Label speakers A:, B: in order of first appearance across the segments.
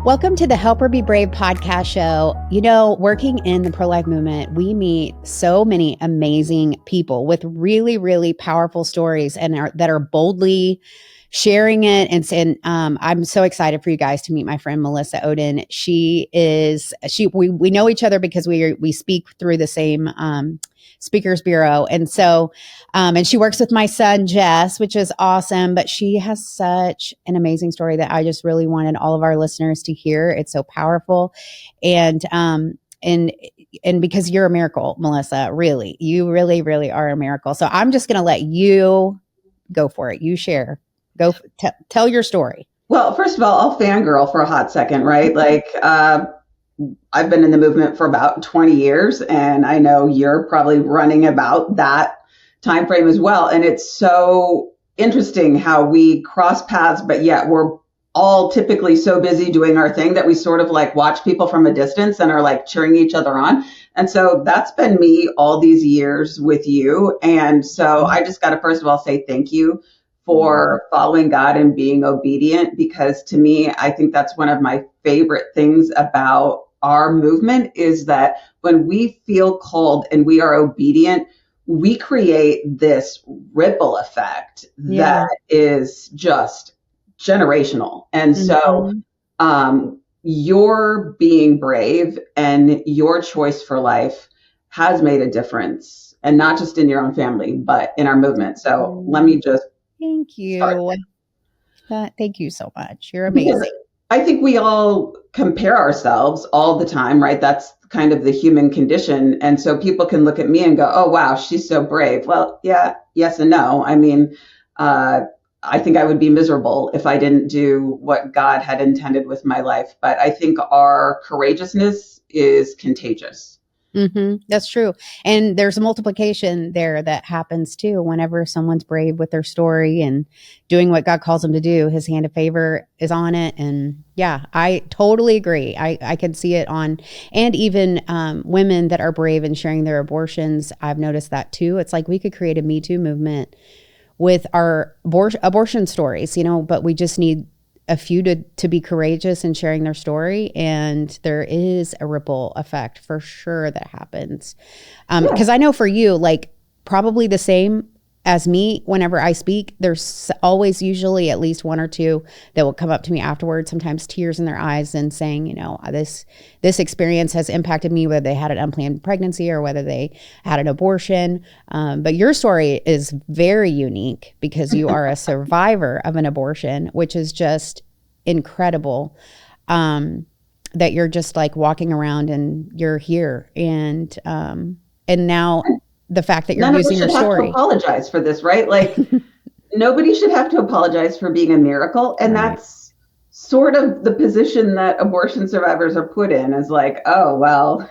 A: Welcome to the Help Her Be Brave podcast show. You know, working in the pro-life movement, we meet so many amazing people with really, really powerful stories that are boldly sharing it. And I'm so excited for you guys to meet my friend Melissa Ohden. We know each other because we speak through the same speakers bureau, and she works with my son Jess, which is awesome. But she has such an amazing story that I just really wanted all of our listeners to hear. It's so powerful, and because you're a miracle, Melissa. Really, you really, really are a miracle. So I'm just going to let you go for it. You share. Tell your story.
B: Well, first of all, I'll fangirl for a hot second, right? I've been in the movement for about 20 years, and I know you're probably running about that time frame as well. And it's so interesting how we cross paths, but yet we're all typically so busy doing our thing that we sort of like watch people from a distance and are like cheering each other on. And so that's been me all these years with you. And so I just got to first of all say thank you for following God and being obedient, because to me, I think that's one of my favorite things about our movement is that when we feel called and we are obedient, we create this ripple effect that is just generational. And so your being brave and your choice for life has made a difference, and not just in your own family, but in our movement. So let me just
A: thank you. Thank you so much. You're amazing.
B: Because I think we all compare ourselves all the time, right? That's kind of the human condition. And so people can look at me and go, oh, wow, she's so brave. Well, yeah, yes and no. I mean, I think I would be miserable if I didn't do what God had intended with my life. But I think our courageousness is contagious.
A: Mm-hmm. That's true. And there's a multiplication there that happens too. Whenever someone's brave with their story and doing what God calls them to do, his hand of favor is on it. And yeah, I totally agree. I can see it on, and even women that are brave and sharing their abortions. I've noticed that too. It's like we could create a Me Too movement with our abortion stories, but we just need a few to be courageous in sharing their story, and there is a ripple effect for sure that happens. Because I know for you, like probably the same as me, whenever I speak, there's always usually at least one or two that will come up to me afterwards, sometimes tears in their eyes, and saying, this experience has impacted me, whether they had an unplanned pregnancy or whether they had an abortion. But your story is very unique because you are a survivor of an abortion, which is just incredible. That you're just like walking around and you're here, and now the fact that you're using your story.
B: Have to apologize for this, right? Like nobody should have to apologize for being a miracle. And that's sort of the position that abortion survivors are put in, is like, oh, well,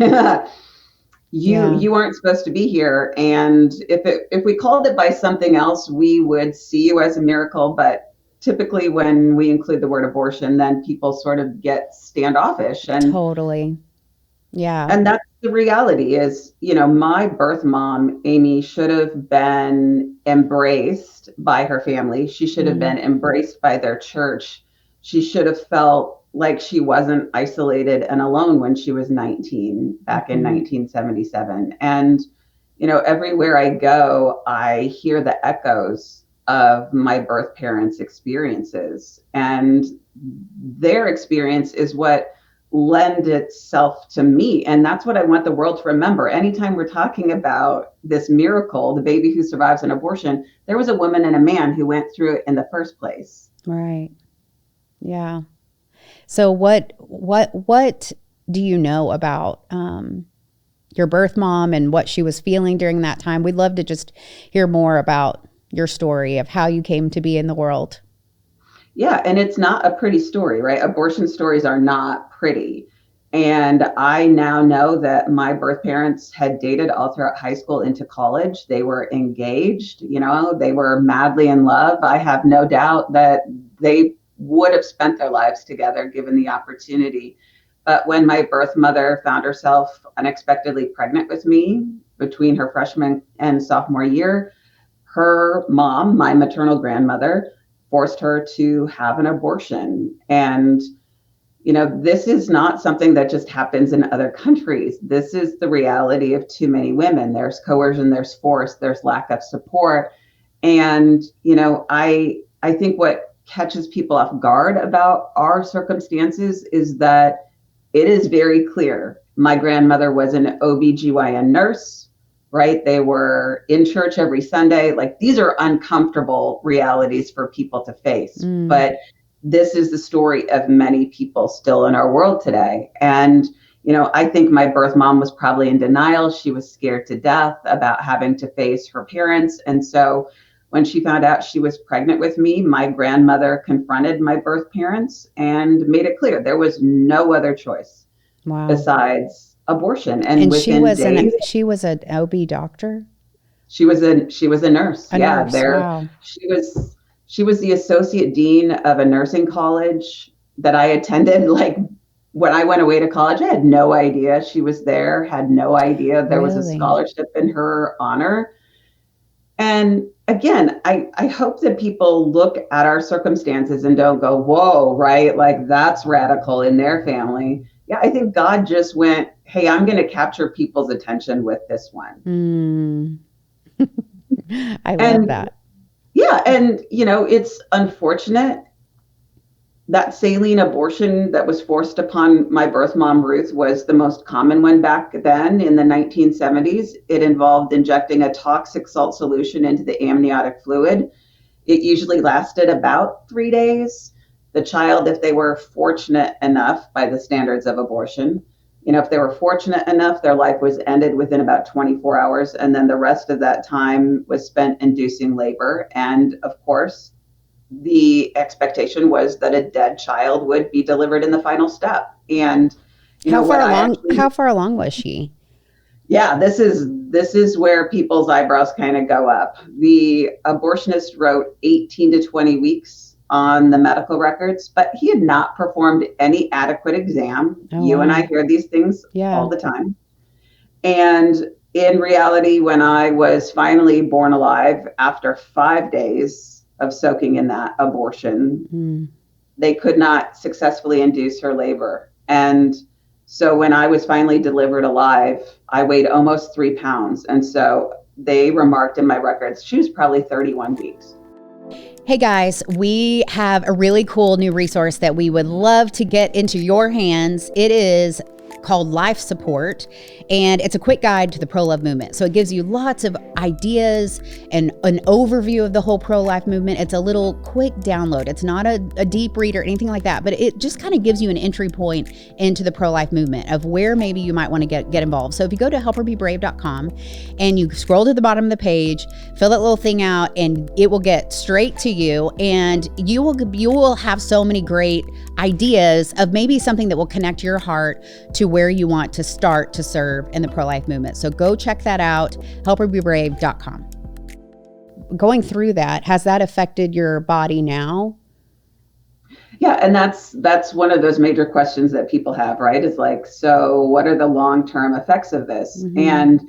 B: you aren't supposed to be here. And if we called it by something else, we would see you as a miracle. But typically when we include the word abortion, then people sort of get standoffish. And
A: totally. Yeah.
B: And that's the reality is, my birth mom, Amy, should have been embraced by her family. She should have been embraced by their church. She should have felt like she wasn't isolated and alone when she was 19 back in 1977. And, everywhere I go, I hear the echoes of my birth parents' experiences. And their experience is what lend itself to me. And that's what I want the world to remember. Anytime we're talking about this miracle, the baby who survives an abortion, there was a woman and a man who went through it in the first place.
A: Right. Yeah. So what do you know about your birth mom and what she was feeling during that time? We'd love to just hear more about your story of how you came to be in the world.
B: Yeah, and it's not a pretty story, right? Abortion stories are not pretty. And I now know that my birth parents had dated all throughout high school into college. They were engaged, they were madly in love. I have no doubt that they would have spent their lives together given the opportunity. But when my birth mother found herself unexpectedly pregnant with me between her freshman and sophomore year, her mom, my maternal grandmother, forced her to have an abortion. And, this is not something that just happens in other countries. This is the reality of too many women. There's coercion, there's force, there's lack of support. And, I think what catches people off guard about our circumstances is that it is very clear. My grandmother was an OBGYN nurse, right? They were in church every Sunday. Like, these are uncomfortable realities for people to face. But this is the story of many people still in our world today. And, I think my birth mom was probably in denial. She was scared to death about having to face her parents. And so when she found out she was pregnant with me, my grandmother confronted my birth parents and made it clear there was no other choice besides abortion. And within days,
A: she was an OB doctor.
B: She was a nurse.
A: Nurse. Wow.
B: She was the associate dean of a nursing college that I attended. Like, when I went away to college, I had no idea she was there, had no idea there was a scholarship in her honor. And again, I hope that people look at our circumstances and don't go, whoa, right? Like, that's radical in their family. Yeah, I think God just went, hey, I'm going to capture people's attention with this one.
A: I love that.
B: Yeah. And, it's unfortunate that saline abortion that was forced upon my birth mom, Ruth, was the most common one back then in the 1970s. It involved injecting a toxic salt solution into the amniotic fluid. It usually lasted about 3 days. The child, if they were fortunate enough by the standards of abortion, if they were fortunate enough, their life was ended within about 24 hours. And then the rest of that time was spent inducing labor. And of course, the expectation was that a dead child would be delivered in the final step. And
A: how far along was she?
B: Yeah, this is where people's eyebrows kind of go up. The abortionist wrote 18 to 20 weeks on the medical records, but he had not performed any adequate exam. And I hear these things all the time. And in reality, when I was finally born alive after 5 days of soaking in that abortion, they could not successfully induce her labor. And so when I was finally delivered alive, I weighed almost 3 pounds. And so they remarked in my records, she was probably 31 weeks.
A: Hey guys, we have a really cool new resource that we would love to get into your hands. It is called Life Support, and it's a quick guide to the pro-love movement. So it gives you lots of ideas and an overview of the whole pro-life movement. It's a little quick download. It's not a deep read or anything like that, but it just kind of gives you an entry point into the pro-life movement of where maybe you might want to get involved. So if you go to helperbebrave.com and you scroll to the bottom of the page, fill that little thing out, and it will get straight to you, and you will have so many great ideas of maybe something that will connect your heart to where you want to start to serve in the pro-life movement. So go check that out, helperbebrave.com. Going through that, has that affected your body now?
B: Yeah, and that's one of those major questions that people have, right? Is like, so what are the long-term effects of this? And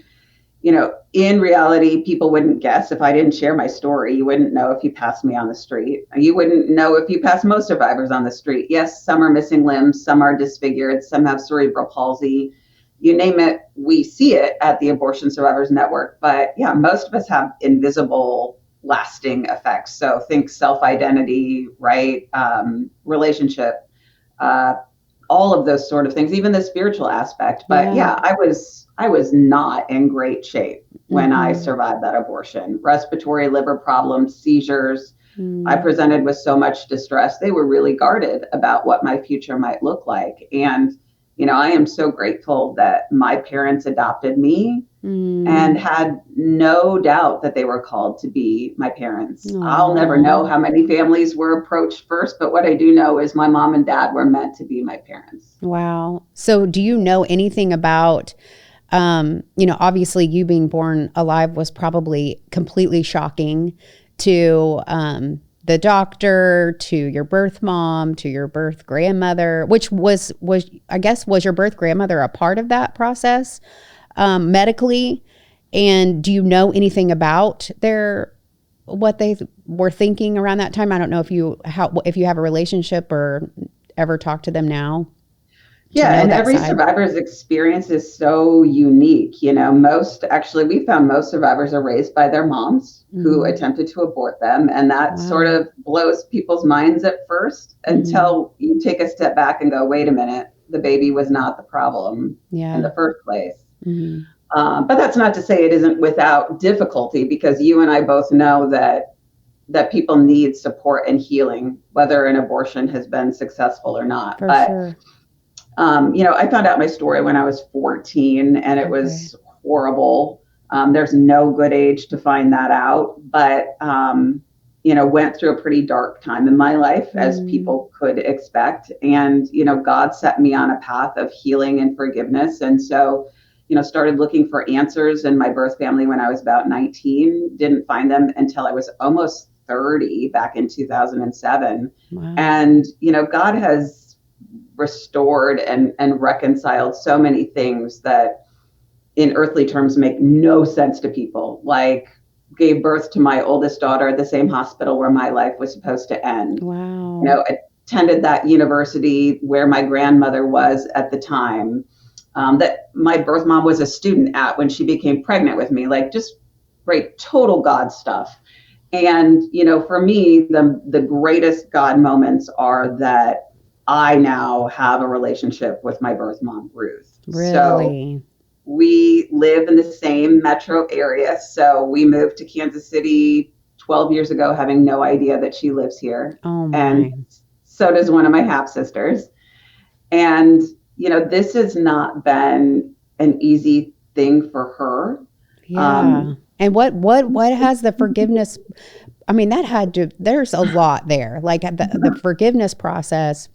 B: in reality, people wouldn't guess. If I didn't share my story, you wouldn't know if you passed me on the street. You wouldn't know if you passed most survivors on the street. Yes, some are missing limbs, some are disfigured, some have cerebral palsy. You name it, we see it at the Abortion Survivors Network. But yeah, most of us have invisible, lasting effects. So think self-identity, right? Relationship, all of those sort of things, even the spiritual aspect. But yeah, I was not in great shape when I survived that abortion. Respiratory, liver problems, seizures. I presented with so much distress. They were really guarded about what my future might look like. And, I am so grateful that my parents adopted me and had no doubt that they were called to be my parents. Aww. I'll never know how many families were approached first, but what I do know is my mom and dad were meant to be my parents.
A: Wow. So do you know anything about obviously you being born alive was probably completely shocking to the doctor, to your birth mom, to your birth grandmother, which was your birth grandmother a part of that process medically? And do you know anything about what they were thinking around that time? I don't know if you have a relationship or ever talk to them now to
B: Yeah,
A: know
B: and
A: that
B: every
A: side?
B: survivor's experience is so unique. We found most survivors are raised by their moms who
A: Mm-hmm.
B: attempted to abort them. And that sort
A: Wow.
B: of blows people's minds at first
A: Mm-hmm.
B: until you take a step back and go, wait a minute, the baby was not the problem in
A: Yeah.
B: the first place.
A: Mm-hmm.
B: But that's not to say it isn't without difficulty, because you and I both know that people need support and healing, whether an abortion has been successful or not.
A: For
B: But
A: sure.
B: I found out my story when I was 14, and it
A: Okay.
B: was horrible. There's no good age to find that out, but went through a pretty dark time in my life, as
A: Mm.
B: people could expect. And God set me on a path of healing and forgiveness, and so started looking for answers in my birth family when I was about 19. Didn't find them until I was almost 30, back in 2007.
A: Wow.
B: And God has restored and reconciled so many things that in earthly terms make no sense to people, like gave birth to my oldest daughter at the same hospital where my life was supposed to end.
A: Wow.
B: Attended that university where my grandmother was at the time, that my birth mom was a student at when she became pregnant with me. Like, just great, total God stuff. And for me, the greatest God moments are that I now have a relationship with my birth mom, Ruth. So
A: Really?
B: we live in the same metro area. So we moved to Kansas City 12 years ago, having no idea that she lives here.
A: Oh
B: And
A: my.
B: so does one of my half sisters. And, this has not been an easy thing for her.
A: Yeah.
B: Um,
A: And what has the forgiveness, I mean, that had to, there's a lot there. Like the forgiveness process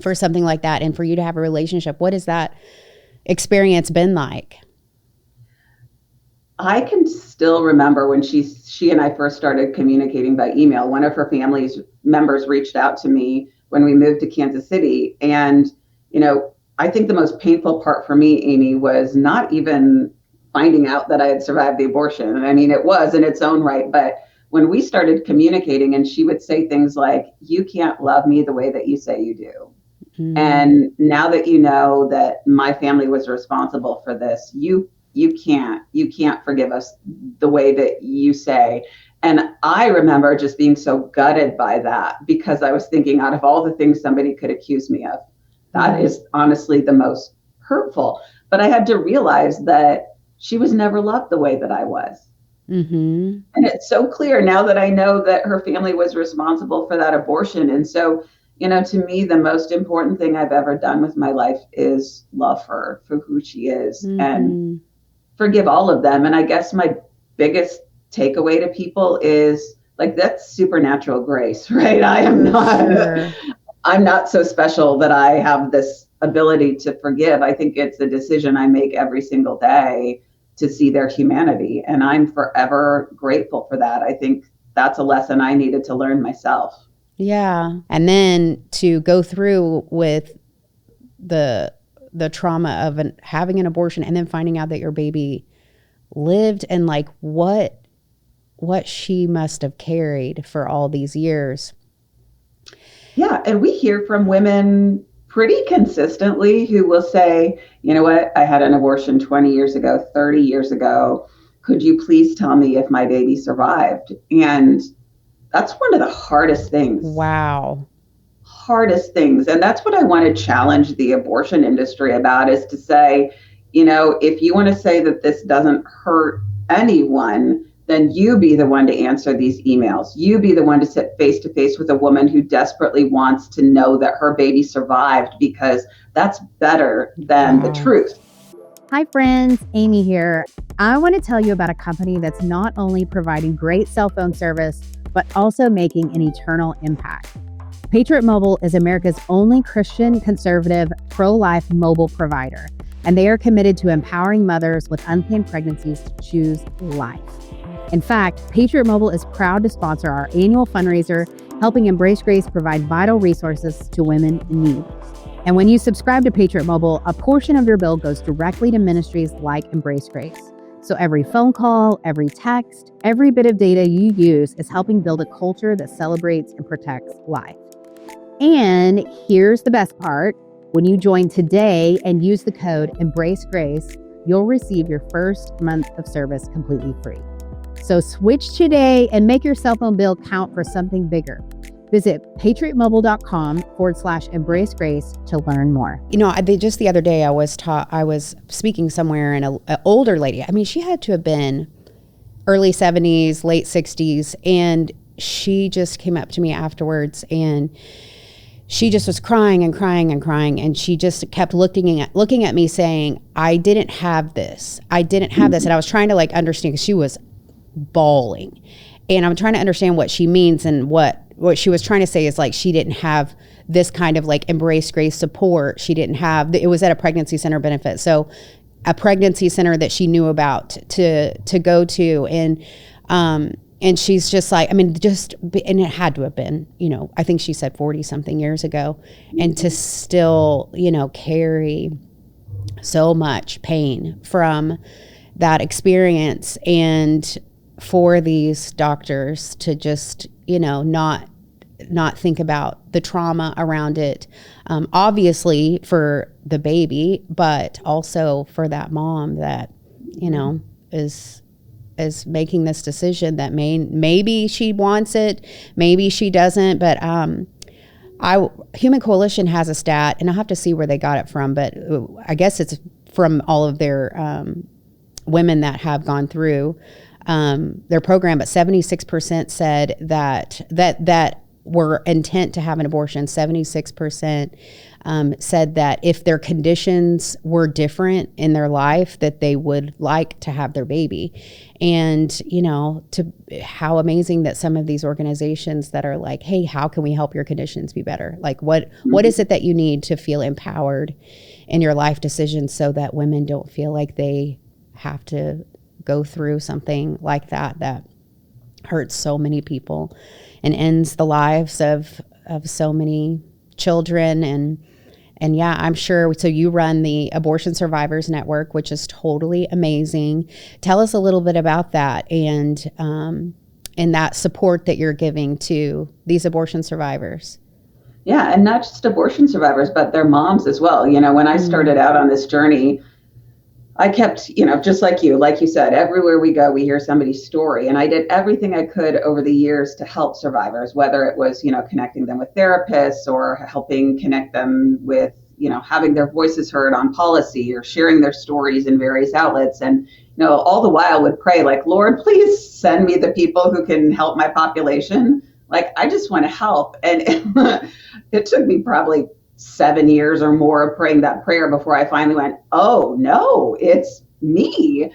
A: for something like that and for you to have a relationship. What has that experience been like?
B: I can still remember when she and I first started communicating by email. One of her family's members reached out to me when we moved to Kansas City, and I think the most painful part for me, Amy, was not even finding out that I had survived the abortion. I mean, it was in its own right, but when we started communicating, and she would say things like, "You can't love me the way that you say you do."
A: Mm,
B: And now that you know that my family was responsible for this, you can't forgive us the way that you say. And I remember just being so gutted by that, because I was thinking, out of all the things somebody could accuse me of, that
A: right.
B: is honestly the most hurtful. But I had to realize that she was never loved the way that I was.
A: Mm-hmm.
B: And it's so clear now that I know that her family was responsible for that abortion. And so, to me, the most important thing I've ever done with my life is love her for who she is and
A: Mm-hmm.
B: forgive all of them. And I guess my biggest takeaway to people is, like, that's supernatural grace, right?
A: For sure.
B: I'm not so special that I have this ability to forgive. I think it's a decision I make every single day to see their humanity. And I'm forever grateful for that. I think that's a lesson I needed to learn myself.
A: Yeah. And then to go through with the the trauma of having an abortion and then finding out that your baby lived and like what she must have carried for all these years.
B: Yeah. And we hear from women pretty consistently who will say, you know what, I had an abortion 20 years ago, 30 years ago. Could you please tell me if my baby survived? And that's one of the
A: Wow.
B: hardest things. And that's what I want to challenge the abortion industry about, is to say, if you want to say that this doesn't hurt anyone, then you be the one to answer these emails. You be the one to sit face to face with a woman who desperately wants to know that her baby survived, because that's better than the
A: Wow.
B: truth.
C: Hi, friends. Amy here. I want to tell you about a company that's not only providing great cell phone service, but also making an eternal impact. Patriot Mobile is America's only Christian, conservative, pro-life mobile provider, and they are committed to empowering mothers with unplanned pregnancies to choose life. In fact, Patriot Mobile is proud to sponsor our annual fundraiser, helping Embrace Grace provide vital resources to women in need. And when you subscribe to Patriot Mobile, a portion of your bill goes directly to ministries like Embrace Grace. So every phone call, every text, every bit of data you use is helping build a culture that celebrates and protects life. And here's the best part. When you join today and use the code EmbraceGrace, you'll receive your first month of service completely free. So switch today and make your cell phone bill count for something bigger. Visit patriotmobile.com/embracegrace to learn more.
A: You know, just the other day I was speaking somewhere, and an older lady, I mean, she had to have been early 70s, late 60s. And she just came up to me afterwards, and she just was crying and crying and crying. And she just kept looking at me saying, I didn't have this. I didn't have this. And I was trying to like understand, because she was bawling, and I'm trying to understand what she means. And what she was trying to say is like, she didn't have this kind of like Embrace Grace support. She didn't have, it was at a pregnancy center benefit. So a pregnancy center that she knew about to go to. And she's just like, I mean, and it had to have been, you know, I think she said 40 something years ago, and to still, you know, carry so much pain from that experience, and for these doctors to just, you know, not think about the trauma around it, obviously for the baby, but also for that mom that, you know, is making this decision that maybe she wants it, maybe she doesn't. But Human Coalition has a stat, and I'll have to see where they got it from, but I guess it's from all of their women that have gone through their program. But 76% said that were intent to have an abortion. 76% said that if their conditions were different in their life, that they would like to have their baby. And, you know, how amazing that some of these organizations that are like, hey, how can we help your conditions be better? Like, what is it that you need to feel empowered in your life decisions, so that women don't feel like they have to go through something like that hurts so many people and ends the lives of so many children. And yeah, I'm sure. So you run the Abortion Survivors Network, which is totally amazing. Tell us a little bit about that, and that support that you're giving to these abortion survivors.
B: Yeah, and not just abortion survivors, but their moms as well. You know, when I started out on this journey, I kept, you know, just like you said, everywhere we go, we hear somebody's story. And I did everything I could over the years to help survivors, whether it was, you know, connecting them with therapists, or helping connect them with, you know, having their voices heard on policy, or sharing their stories in various outlets. And, you know, all the while would pray like, Lord, please send me the people who can help my population. Like, I just want to help. And it took me probably 7 years or more of praying that prayer before I finally went, oh no, it's me.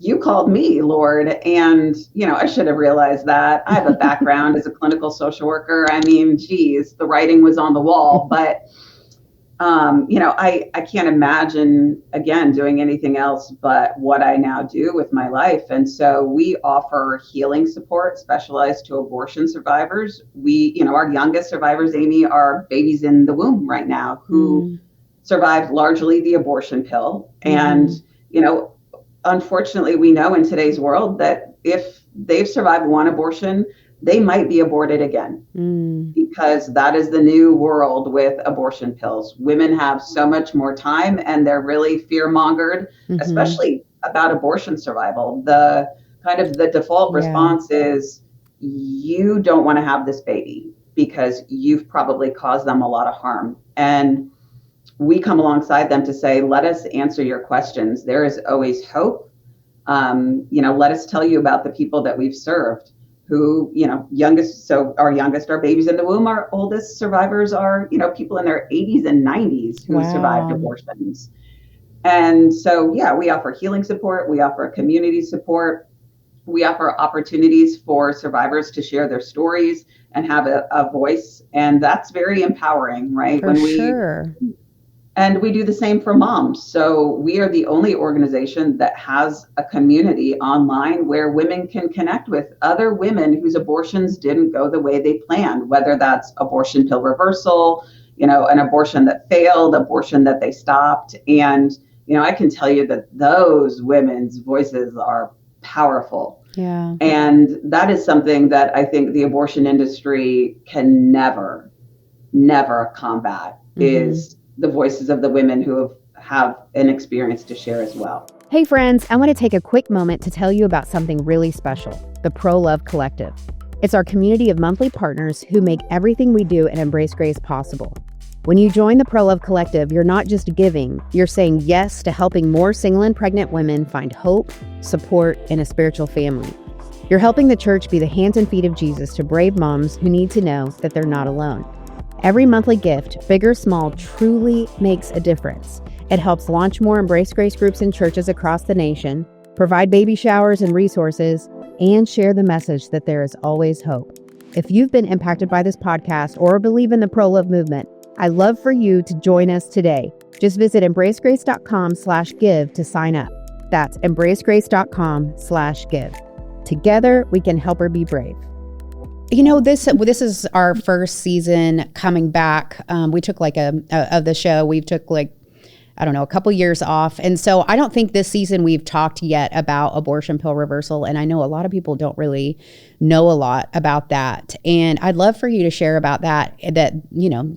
B: You called me, Lord. And, you know, I should have realized that. I have a background as a clinical social worker. I mean, geez, the writing was on the wall, but you know, I can't imagine, again, doing anything else but what I now do with my life. And so we offer healing support specialized to abortion survivors. We, you know, our youngest survivors, Amy, are babies in the womb right now who survived largely the abortion pill. And, you know, unfortunately, we know in today's world that if they've survived one abortion, they might be aborted again, because that is the new world with abortion pills. Women have so much more time, and they're really fear-mongered, especially about abortion survival. The kind of the default response is, you don't want to have this baby because you've probably caused them a lot of harm. And we come alongside them to say, let us answer your questions. There is always hope. You know, let us tell you about the people that we've served, who, you know, our youngest are babies in the womb. Our oldest survivors are, you know, people in their 80s and 90s who survived abortions. And so, yeah, we offer healing support. We offer community support. We offer opportunities for survivors to share their stories and have a voice. And that's very empowering, right?
A: For sure.
B: And we do the same for moms. So we are the only organization that has a community online where women can connect with other women whose abortions didn't go the way they planned, whether that's abortion pill reversal, you know, an abortion that failed, abortion that they stopped. And, you know, I can tell you that those women's voices are powerful.
A: Yeah.
B: And that is something that I think the abortion industry can never never combat is the voices of the women who have an experience to share as well.
C: Hey friends, I want to take a quick moment to tell you about something really special, the Pro Love Collective. It's our community of monthly partners who make everything we do at Embrace Grace possible. When you join the Pro Love Collective, you're not just giving, you're saying yes to helping more single and pregnant women find hope, support, and a spiritual family. You're helping the church be the hands and feet of Jesus to brave moms who need to know that they're not alone. Every monthly gift, big or small, truly makes a difference. It helps launch more Embrace Grace groups and churches across the nation, provide baby showers and resources, and share the message that there is always hope. If you've been impacted by this podcast or believe in the pro-love movement, I'd love for you to join us today. Just visit embracegrace.com/give to sign up. That's embracegrace.com/give. Together, we can help her be brave.
A: You know, this is our first season coming back. We took of the show. We took a couple years off. And so I don't think this season we've talked yet about abortion pill reversal. And I know a lot of people don't really know a lot about that. And I'd love for you to share about that,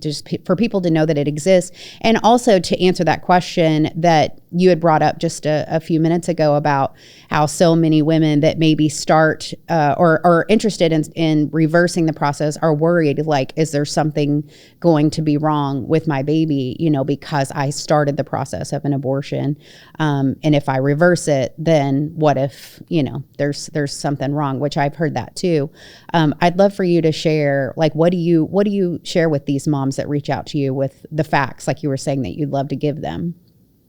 A: just for people to know that it exists. And also to answer that question that you had brought up just a few minutes ago about how so many women that maybe start or are interested in reversing the process are worried, like, is there something going to be wrong with my baby, because I started the process of an abortion. And if I reverse it, then what if, there's something wrong, which I've heard that too. I'd love for you to share, what do you share with these moms that reach out to you with the facts, like you were saying, that you'd love to give them?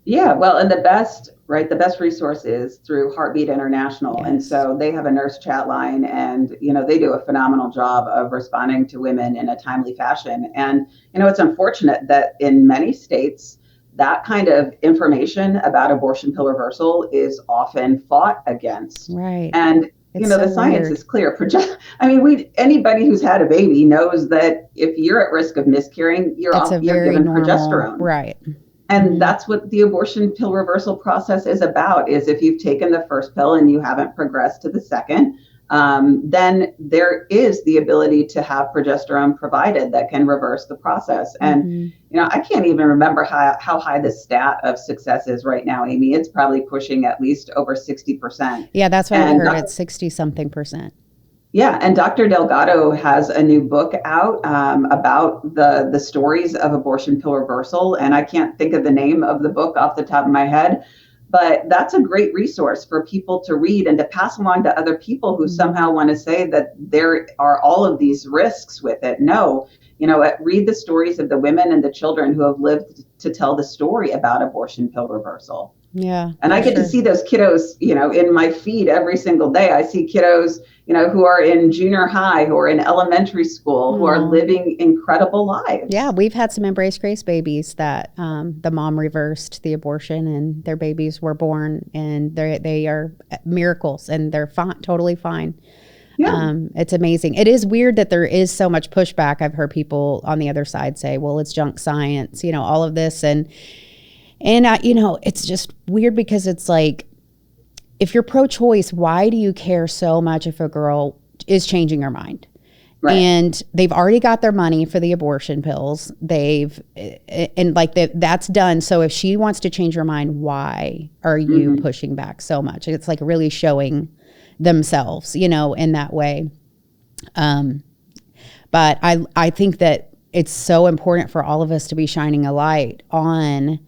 B: Yeah, well, and the best resource is through Heartbeat International.
A: Yes.
B: And so they have a nurse chat line, and, they do a phenomenal job of responding to women in a timely fashion. And, it's unfortunate that in many states, that kind of information about abortion pill reversal is often fought against.
A: Right.
B: And, the science is clear. Anybody who's had a baby knows that if you're at risk of miscarrying, you're given progesterone.
A: Right.
B: And that's what the abortion pill reversal process is about, is if you've taken the first pill and you haven't progressed to the second, then there is the ability to have progesterone provided that can reverse the process. And, I can't even remember how high the stat of success is right now, Amy. It's probably pushing at least over 60%.
A: Yeah, that's what I heard. It's 60-something%.
B: Yeah, and Dr. Delgado has a new book out about the stories of abortion pill reversal, and I can't think of the name of the book off the top of my head, but that's a great resource for people to read and to pass along to other people who somehow want to say that there are all of these risks with it. No, read the stories of the women and the children who have lived to tell the story about abortion pill reversal.
A: Yeah.
B: And I get to see those kiddos, in my feed every single day. I see kiddos, who are in junior high, who are in elementary school, who are living incredible lives.
A: Yeah, we've had some Embrace Grace babies that the mom reversed the abortion and their babies were born, and they are miracles, and they're totally fine. Yeah. It's amazing. It is weird that there is so much pushback. I've heard people on the other side say, well, it's junk science, all of this. And it's just weird because it's like, if you're pro-choice, why do you care so much if a girl is changing her mind? Right. And they've already got their money for the abortion pills. That's done. So if she wants to change her mind, why are you pushing back so much? It's like really showing themselves, in that way. But I think that it's so important for all of us to be shining a light on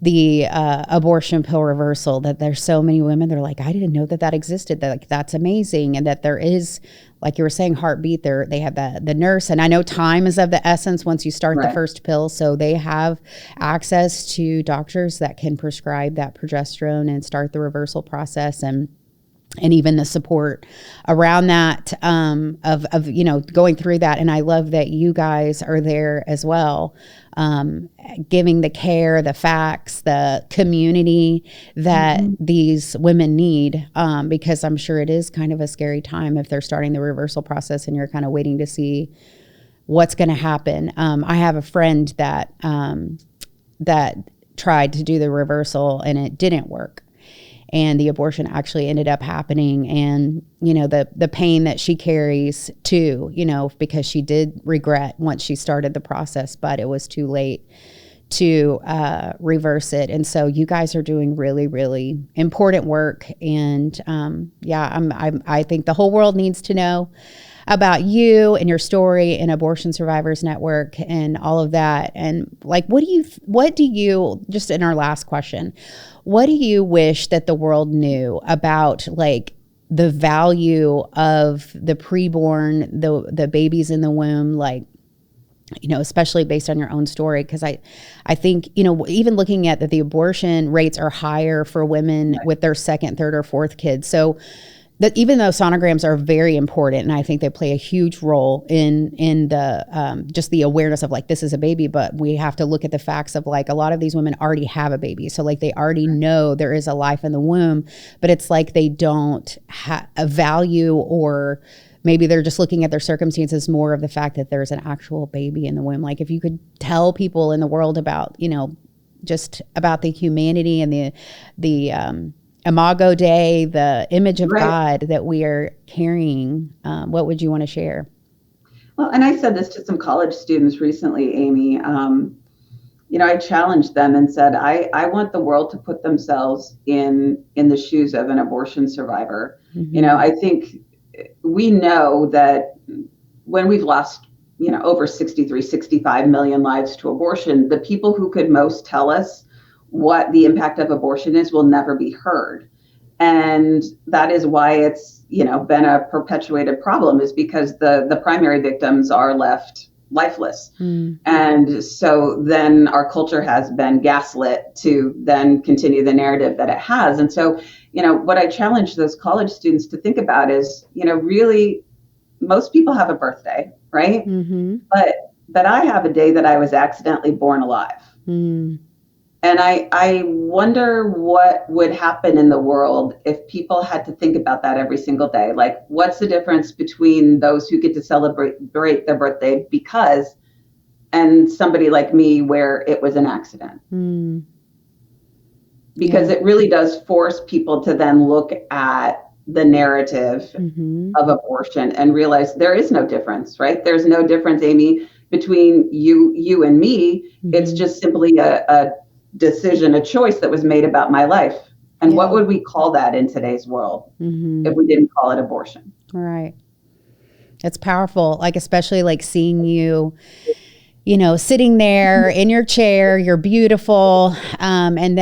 A: the abortion pill reversal, that there's so many women, they're like, I didn't know that existed, that's amazing. And that there is, like you were saying, Heartbeat, they have the nurse, and I know time is of the essence once you start the first pill, so they have access to doctors that can prescribe that progesterone and start the reversal process, and even the support around that, of going through that. And I love that you guys are there as well, giving the care, the facts, the community that these women need, because I'm sure it is kind of a scary time if they're starting the reversal process and you're kind of waiting to see what's going to happen. I have a friend that tried to do the reversal and it didn't work. and the abortion actually ended up happening, and the pain that she carries too, because she did regret once she started the process, but it was too late to reverse it. And so you guys are doing really, really important work. And I think the whole world needs to know about you and your story and Abortion Survivors Network and all of that. And like, what do you, just in our last question, what do you wish that the world knew about like the value of the preborn, the babies in the womb, like, especially based on your own story? Because I think, even looking at that, the abortion rates are higher for women with their second, third, or fourth kids. So that even though sonograms are very important, and I think they play a huge role in the just the awareness of like, this is a baby, but we have to look at the facts of like, a lot of these women already have a baby. So like, they already know there is a life in the womb, but it's like they don't have a value, or maybe they're just looking at their circumstances more of the fact that there's an actual baby in the womb. Like, if you could tell people in the world about, just about the humanity and the Imago Dei, the image of God that we are carrying, what would you want to share?
B: Well, and I said this to some college students recently, Amy. I challenged them and said, I want the world to put themselves in the shoes of an abortion survivor. Mm-hmm. I think we know that when we've lost, over 65 million lives to abortion, the people who could most tell us what the impact of abortion is will never be heard. And that is why it's, been a perpetuated problem, is because the primary victims are left lifeless. Mm. And so then our culture has been gaslit to then continue the narrative that it has. And so, what I challenge those college students to think about is, really, most people have a birthday, right? Mm-hmm. But I have a day that I was accidentally born alive. Mm. And I wonder what would happen in the world if people had to think about that every single day. Like, what's the difference between those who get to celebrate their birthday and somebody like me where it was an accident? Mm. Because it really does force people to then look at the narrative of abortion and realize there is no difference, right? There's no difference, Amy, between you and me. Mm-hmm. It's just simply a decision, a choice that was made about my life. And what would we call that in today's world if we didn't call it abortion?
A: Right. It's powerful. Like, especially like seeing you, sitting there in your chair, you're beautiful. And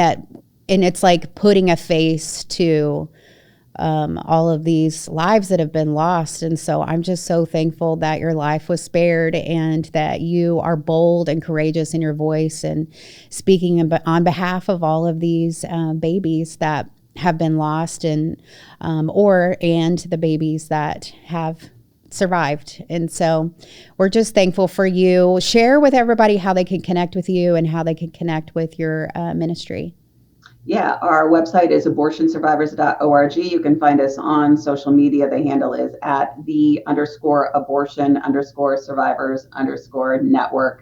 A: it's like putting a face to all of these lives that have been lost. And so I'm just so thankful that your life was spared and that you are bold and courageous in your voice and speaking on behalf of all of these babies that have been lost and the babies that have survived. And so we're just thankful for you. Share with everybody how they can connect with you and how they can connect with your ministry.
B: Yeah, our website is abortionsurvivors.org. You can find us on social media. The handle is at _abortion_survivors_network.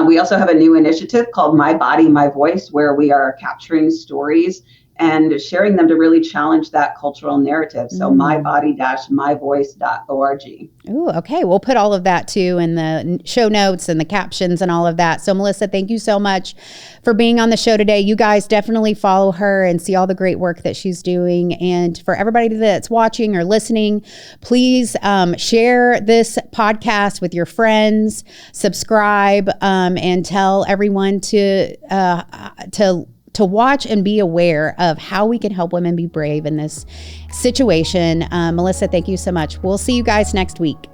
B: We also have a new initiative called My Body, My Voice, where we are capturing stories and sharing them to really challenge that cultural narrative. So mybody-myvoice.org.
A: Ooh, okay. We'll put all of that too in the show notes and the captions and all of that. So Melissa, thank you so much for being on the show today. You guys definitely follow her and see all the great work that she's doing. And for everybody that's watching or listening, please share this podcast with your friends, subscribe, and tell everyone to watch and be aware of how we can help women be brave in this situation. Melissa, thank you so much. We'll see you guys next week.